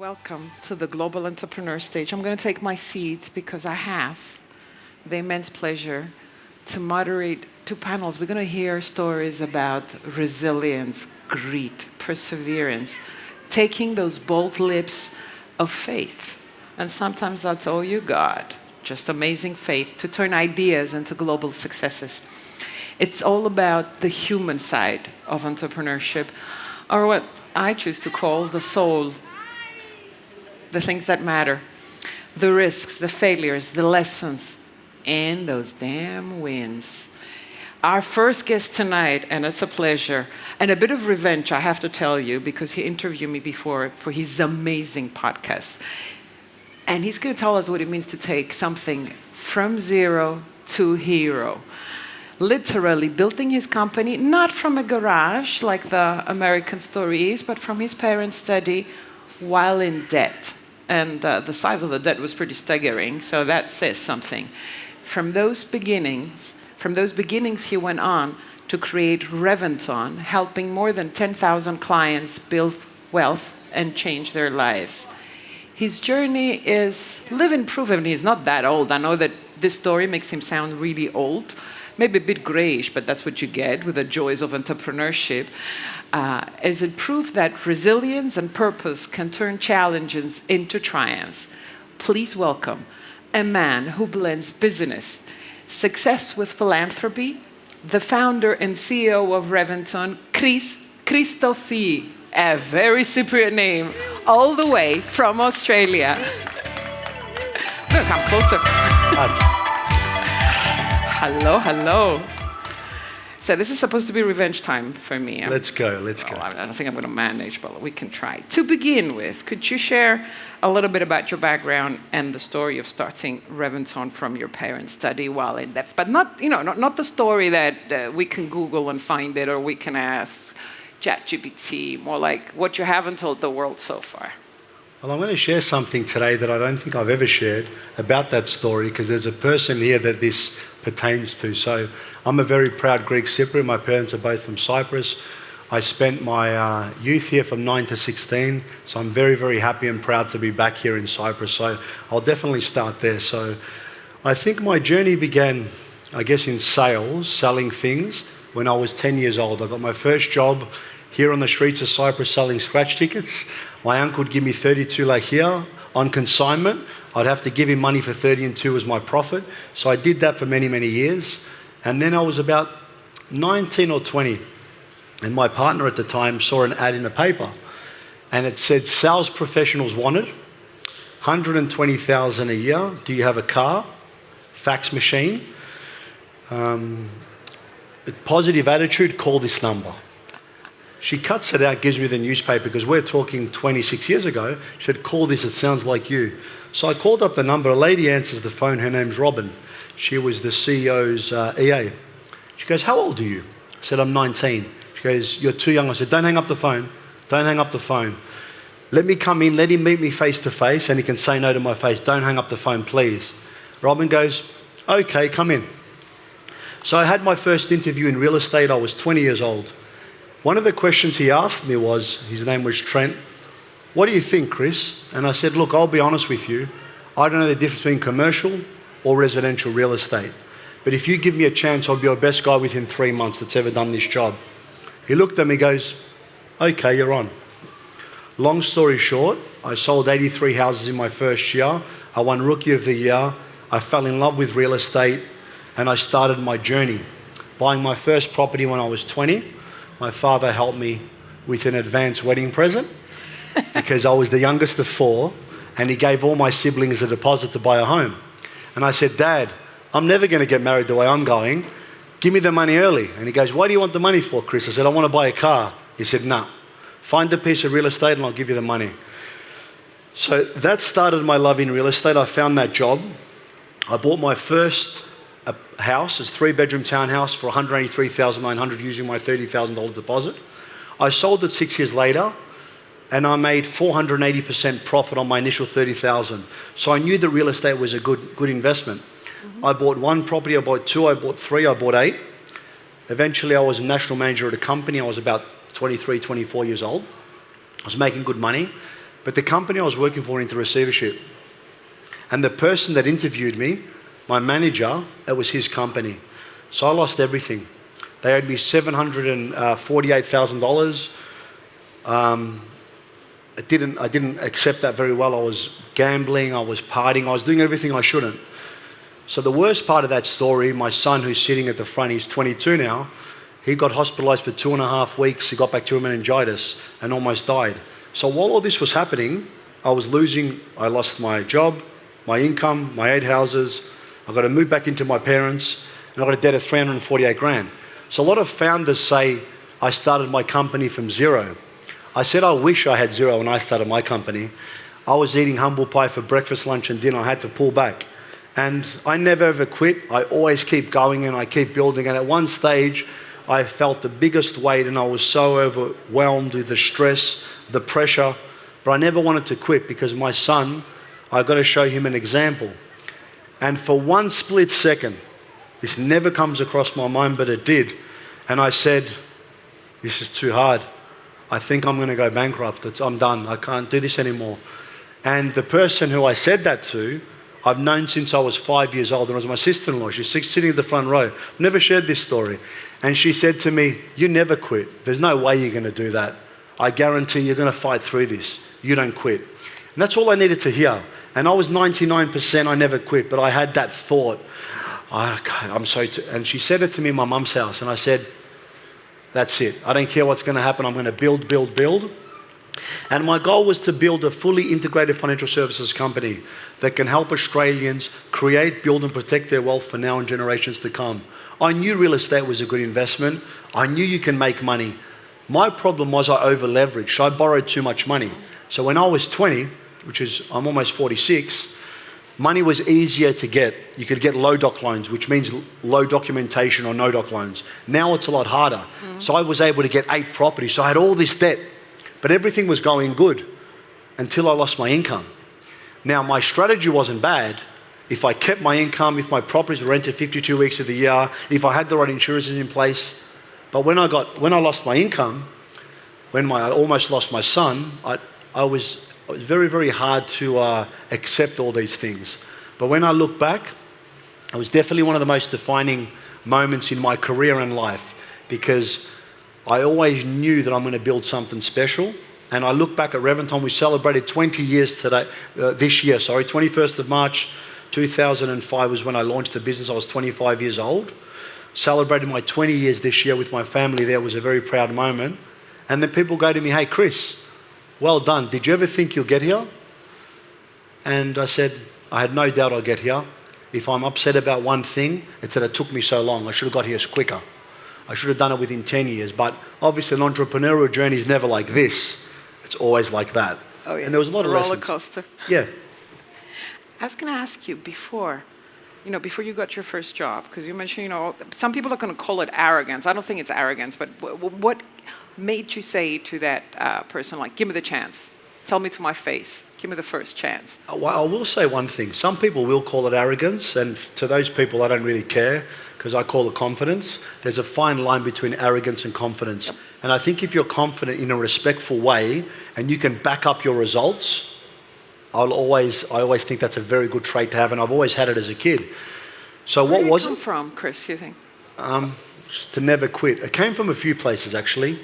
Welcome to the Global Entrepreneur Stage. I'm going to take my seat because I have the immense pleasure to moderate two panels. We're going to hear stories about resilience, grit, perseverance, taking those bold leaps of faith. And sometimes that's all you got, just amazing faith to turn ideas into global successes. It's all about the human side of entrepreneurship, or what I choose to call the soul, the things that matter, the risks, the failures, the lessons, and those damn wins. Our first guest tonight, and it's a pleasure, and a bit of revenge, I have to tell you, because he interviewed me before for his amazing podcast. And he's going to tell us what it means to take something from zero to hero. Literally building his company, not from a garage like the American story is, but from his parents' study while in debt. And the size of the debt was pretty staggering, so that says something. From those beginnings, he went on to create Reventon, helping more than 10,000 clients build wealth and change their lives. His journey is living proof, and he's not that old. I know that this story makes him sound really old, maybe a bit grayish, but that's what you get with the joys of entrepreneurship. Is it proof that resilience and purpose can turn challenges into triumphs. Please welcome a man who blends business, success with philanthropy, the founder and CEO of Reventon, Christophe, a very Cypriot name, all the way from Australia. I'm gonna come closer. Hello. So this is supposed to be revenge time for me. Let's go. I don't think I'm going to manage, but we can try. To begin with, could you share a little bit about your background and the story of starting Reventon from your parents' study while in depth? But not the story that we can Google and find it, or we can ask ChatGPT, more like what you haven't told the world so far. Well, I'm going to share something today that I don't think I've ever shared about that story, because there's a person here that this pertains to. So I'm a very proud Greek Cypriot. My parents are both from Cyprus. I spent my youth here from 9 to 16, so I'm very, very happy and proud to be back here in Cyprus. So I'll definitely start there. So I think my journey began, I guess, in sales, selling things, when I was 10 years old. I got my first job here on the streets of Cyprus selling scratch tickets. My uncle would give me 32 here on consignment. I'd have to give him money for 30 and 2 as my profit. So I did that for many, many years. And then I was about 19 or 20. And my partner at the time saw an ad in the paper. And it said, sales professionals wanted, 120,000 a year. Do you have a car? Fax machine? Positive attitude, call this number. She cuts it out, gives me the newspaper, because we're talking 26 years ago. She said, call this, it sounds like you. So I called up the number. A lady answers the phone. Her name's Robin. She was the CEO's EA. She goes, how old are you? I said, I'm 19. She goes, you're too young. I said, don't hang up the phone. Don't hang up the phone. Let me come in. Let him meet me face to face, and he can say no to my face. Don't hang up the phone, please. Robin goes, okay, come in. So I had my first interview in real estate. I was 20 years old. One of the questions he asked me was, his name was Trent, what do you think, Chris? And I said, look, I'll be honest with you. I don't know the difference between commercial or residential real estate. But if you give me a chance, I'll be your best guy within 3 months that's ever done this job. He looked at me, goes, okay, you're on. Long story short, I sold 83 houses in my first year. I won Rookie of the Year. I fell in love with real estate, and I started my journey. Buying my first property when I was 20. My father helped me with an advance wedding present because I was the youngest of 4, and he gave all my siblings a deposit to buy a home. And I said, Dad, I'm never going to get married the way I'm going. Give me the money early. And he goes, what do you want the money for, Chris? I said, I want to buy a car. He said, no, find a piece of real estate and I'll give you the money. So that started my love in real estate. I found that job. I bought my first house, it's a 3-bedroom townhouse for $183,900 using my $30,000 deposit. I sold it 6 years later, and I made 480% profit on my initial $30,000. So I knew that real estate was a good investment. Mm-hmm. I bought 1 property, I bought 2, I bought 3, I bought 8. Eventually I was a national manager at a company. I was about 23, 24 years old. I was making good money. But the company I was working for went into receivership. And the person that interviewed me, my manager, it was his company. So I lost everything. They owed me $748,000. I didn't accept that very well. I was gambling, I was partying, I was doing everything I shouldn't. So the worst part of that story, my son who's sitting at the front, he's 22 now, he got hospitalized for 2.5 weeks. He got bacterial meningitis and almost died. So while all this was happening, I lost my job, my income, my 8 houses. I got to move back into my parents, and I got a debt of 348 grand. So a lot of founders say, I started my company from zero. I said, I wish I had zero when I started my company. I was eating humble pie for breakfast, lunch, and dinner. I had to pull back. And I never ever quit. I always keep going and I keep building. And at one stage, I felt the biggest weight and I was so overwhelmed with the stress, the pressure. But I never wanted to quit because my son, I've got to show him an example. And for one split second, this never comes across my mind, but it did. And I said, this is too hard. I think I'm going to go bankrupt. I'm done. I can't do this anymore. And the person who I said that to, I've known since I was 5 years old, and it was my sister-in-law. She's sitting in the front row. I've never shared this story. And she said to me, you never quit. There's no way you're going to do that. I guarantee you're going to fight through this. You don't quit. And that's all I needed to hear. And I was 99%, I never quit, but I had that thought, and she said it to me in my mum's house, and I said, that's it. I don't care what's going to happen. I'm going to build, build, build. And my goal was to build a fully integrated financial services company that can help Australians create, build and protect their wealth for now and generations to come. I knew real estate was a good investment. I knew you can make money. My problem was I over-leveraged. I borrowed too much money. So when I was 20, I'm almost 46, money was easier to get. You could get low doc loans, which means low documentation or no doc loans. Now it's a lot harder. So I was able to get 8 properties. So I had all this debt, but everything was going good until I lost my income. Now my strategy wasn't bad. If I kept my income, if my properties were rented 52 weeks of the year, if I had the right insurances in place. But when I lost my income, when I almost lost my son, it was very, very hard to accept all these things. But when I look back, it was definitely one of the most defining moments in my career and life, because I always knew that I'm going to build something special. And I look back at Reventon, we celebrated 20 years this year, 21st of March 2005 was when I launched the business. I was 25 years old. Celebrated my 20 years this year with my family. There was a very proud moment. And then people go to me, hey, Chris, well done. Did you ever think you'll get here? And I said, I had no doubt I'll get here. If I'm upset about one thing, it's that it took me so long. I should have got here quicker. I should have done it within 10 years. But obviously an entrepreneurial journey is never like this. It's always like that. Oh, yeah. And there was a lot of roller lessons. coaster. Yeah. I was going to ask you before you got your first job, because you mentioned, some people are going to call it arrogance. I don't think it's arrogance, but what made you say to that person, like, give me the chance, tell me to my face, give me the first chance? Well, I will say one thing. Some people will call it arrogance, and to those people, I don't really care, because I call it confidence. There's a fine line between arrogance and confidence. Yep. And I think if you're confident in a respectful way, and you can back up your results, I always think that's a very good trait to have, and I've always had it as a kid. So Where what was it? Where did it come from, Chris, you think? Just to never quit. It came from a few places, actually.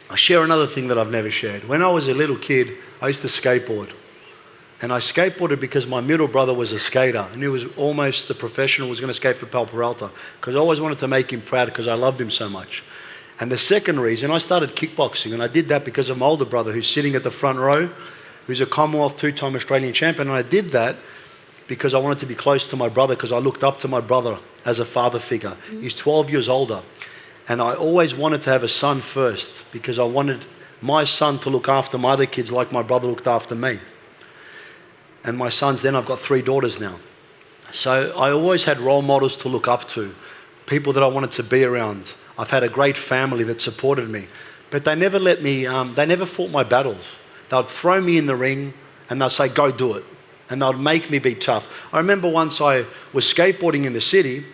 I'll share another thing that I've never shared. When I was a little kid, I used to skateboard. And I skateboarded because my middle brother was a skater, and he was almost a professional, was going to skate for Pal Peralta, because I always wanted to make him proud because I loved him so much. And the second reason, I started kickboxing, and I did that because of my older brother who's sitting at the front row, who's a Commonwealth 2-time Australian champion. And I did that because I wanted to be close to my brother, because I looked up to my brother as a father figure. He's 12 years older. And I always wanted to have a son first, because I wanted my son to look after my other kids like my brother looked after me. And my sons, then I've got 3 daughters now. So I always had role models to look up to, people that I wanted to be around. I've had a great family that supported me, but they never let me, they never fought my battles. They'd throw me in the ring and they'd say, go do it. And they'd make me be tough. I remember once I was skateboarding in the city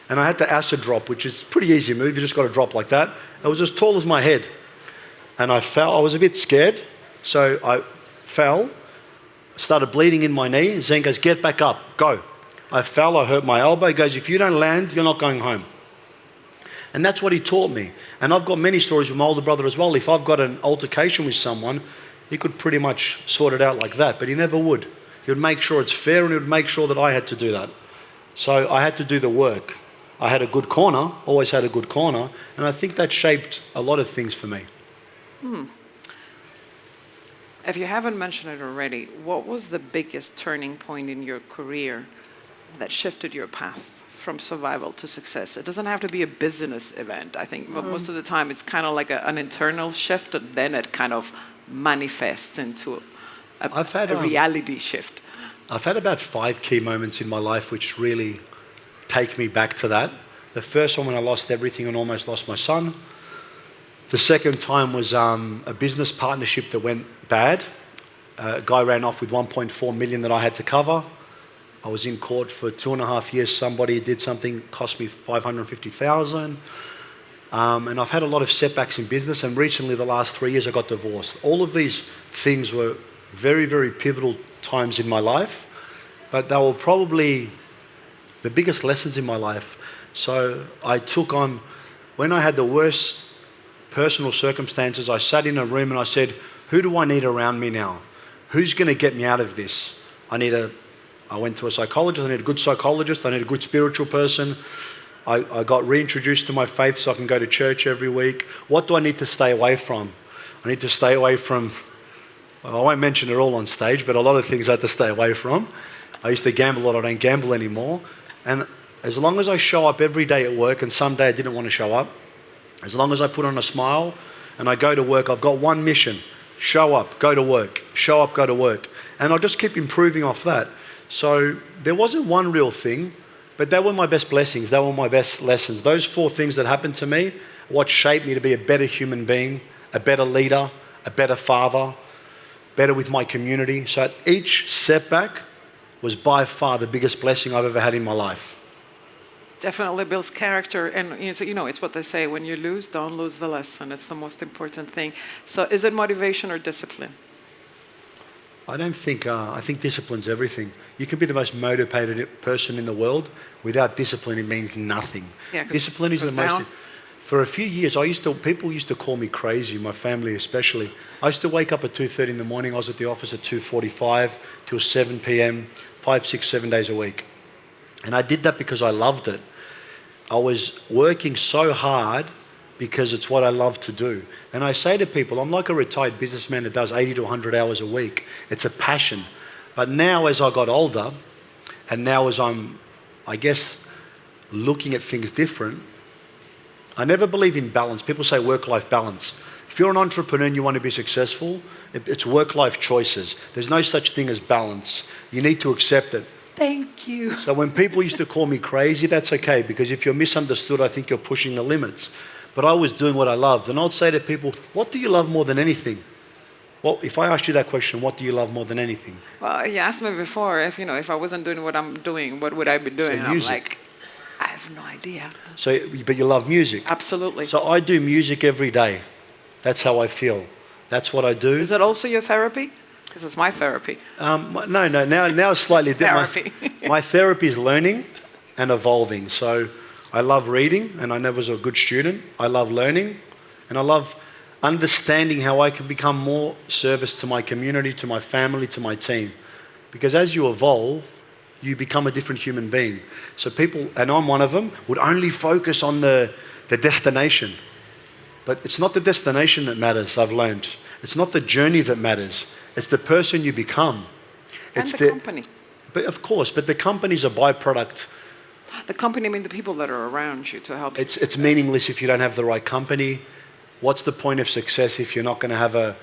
and I had to acid drop, which is a pretty easy move. You just got to drop like that. It was as tall as my head. And I fell. I was a bit scared. So I fell, started bleeding in my knee. Zen goes, get back up, go. I fell, I hurt my elbow. He goes, if you don't land, you're not going home. And that's what he taught me. And I've got many stories with my older brother as well. If I've got an altercation with someone, he could pretty much sort it out like that, but he never would. He would make sure it's fair, and he would make sure that I had to do that. So I had to do the work. I had a good corner, always had a good corner, and I think that shaped a lot of things for me. If you haven't mentioned it already, what was the biggest turning point in your career that shifted your path from survival to success? It doesn't have to be a business event. I think most of the time it's kind of like an internal shift, and then it kind of manifests into a reality shift. I've had about 5 key moments in my life which really take me back to that. The first one when I lost everything and almost lost my son. The second time was a business partnership that went bad. A guy ran off with 1.4 million that I had to cover. I was in court for 2.5 years. Somebody did something, cost me 550,000. And I've had a lot of setbacks in business, and recently, the last 3 years, I got divorced. All of these things were very, very pivotal times in my life, but they were probably the biggest lessons in my life. So I took on, when I had the worst personal circumstances, I sat in a room and I said, who do I need around me now? Who's going to get me out of this? I went to a psychologist. I need a good psychologist. I need a good spiritual person. I got reintroduced to my faith so I can go to church every week. What do I need to stay away from? I need to stay away from, well, I won't mention it all on stage, but a lot of things I had to stay away from. I used to gamble a lot. I don't gamble anymore. And as long as I show up every day at work, and some day I didn't want to show up, as long as I put on a smile and I go to work, I've got one mission: show up, go to work, show up, go to work. And I'll just keep improving off that. So there wasn't one real thing, but they were my best blessings. They were my best lessons. Those 4 things that happened to me, what shaped me to be a better human being, a better leader, a better father, better with my community. So each setback was by far the biggest blessing I've ever had in my life. Definitely builds character, and it's what they say: when you lose, don't lose the lesson. It's the most important thing. So is it motivation or discipline? I think discipline's everything. You can be the most motivated person in the world. Without discipline, it means nothing. Yeah, discipline is the most. For a few years, people used to call me crazy, my family especially. I used to wake up at 2:30 in the morning. I was at the office at 2:45 till 7 p.m., 5, 6, 7 days a week. And I did that because I loved it. I was working so hard because it's what I love to do. And I say to people, I'm like a retired businessman that does 80 to 100 hours a week. It's a passion. But now as I got older, and now as I'm, I guess, looking at things different, I never believe in balance. People say work-life balance. If you're an entrepreneur and you want to be successful, it's work-life choices. There's no such thing as balance. You need to accept it. Thank you. So when people used to call me crazy, that's okay, because if you're misunderstood, I think you're pushing the limits. But I was doing what I loved. And I'd say to people, what do you love more than anything? Well, if I asked you that question, what do you love more than anything? Well, you asked me before, if I wasn't doing what I'm doing, what would I be doing? So music. I'm like, I have no idea. So, but you love music. Absolutely. So I do music every day. That's how I feel. That's what I do. Is it also your therapy? Because it's my therapy. No. Now it's slightly different. Therapy. My therapy is learning and evolving. So I love reading, and I never was a good student. I love learning, and I love understanding how I can become more service to my community, to my family, to my team. Because as you evolve, you become a different human being. So people, and I'm one of them, would only focus on the destination. But it's not the destination that matters, I've learned. It's not the journey that matters. It's the person you become. And the company. But of course, but the company's a byproduct. The company, I mean the people that are around you to help you. It's meaningless if you don't have the right company. What's the point of success if you're not going to have a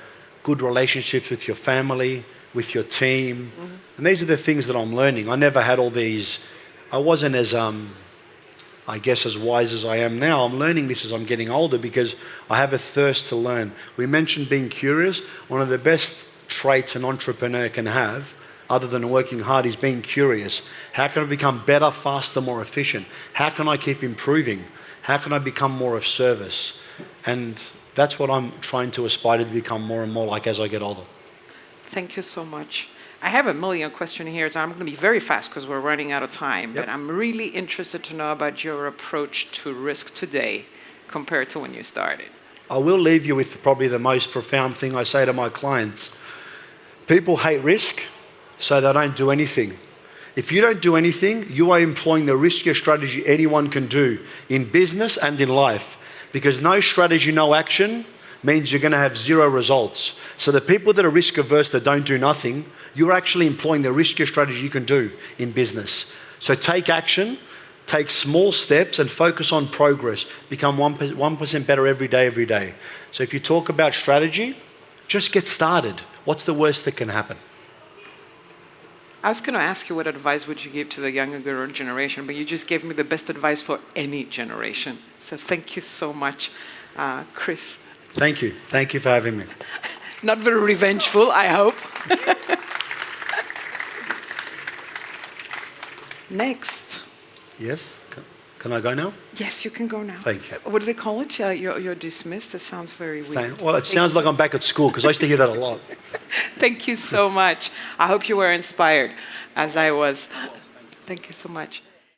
good relationships with your family, with your team? Mm-hmm. And these are the things that I'm learning. I never had all these. I wasn't as, I guess, as wise as I am now. I'm learning this as I'm getting older because I have a thirst to learn. We mentioned being curious. One of the best traits an entrepreneur can have, other than working hard, is being curious. How can I become better, faster, more efficient? How can I keep improving? How can I become more of service? And that's what I'm trying to aspire to become more and more like as I get older. Thank you so much. I have a million questions here, so I'm going to be very fast because we're running out of time. Yep. But I'm really interested to know about your approach to risk today compared to when you started. I will leave you with probably the most profound thing I say to my clients. People hate risk, so they don't do anything. If you don't do anything, you are employing the riskiest strategy anyone can do in business and in life. Because no strategy, no action means you're going to have zero results. So the people that are risk averse, that don't do nothing, you're actually employing the riskiest strategy you can do in business. So take action, take small steps and focus on progress. Become 1% better every day, every day. So if you talk about strategy, just get started. What's the worst that can happen? I was going to ask you what advice would you give to the younger generation, but you just gave me the best advice for any generation. So thank you so much, Chris. Thank you. Thank you for having me. Not very revengeful, I hope. Next. Yes? Can I go now? Yes, you can go now. Thank you. What do they call it? You're dismissed? It sounds very weird. Well, it sounds like I'm back at school because I used to hear that a lot. Thank you so much. I hope you were inspired as I was. Thank you so much.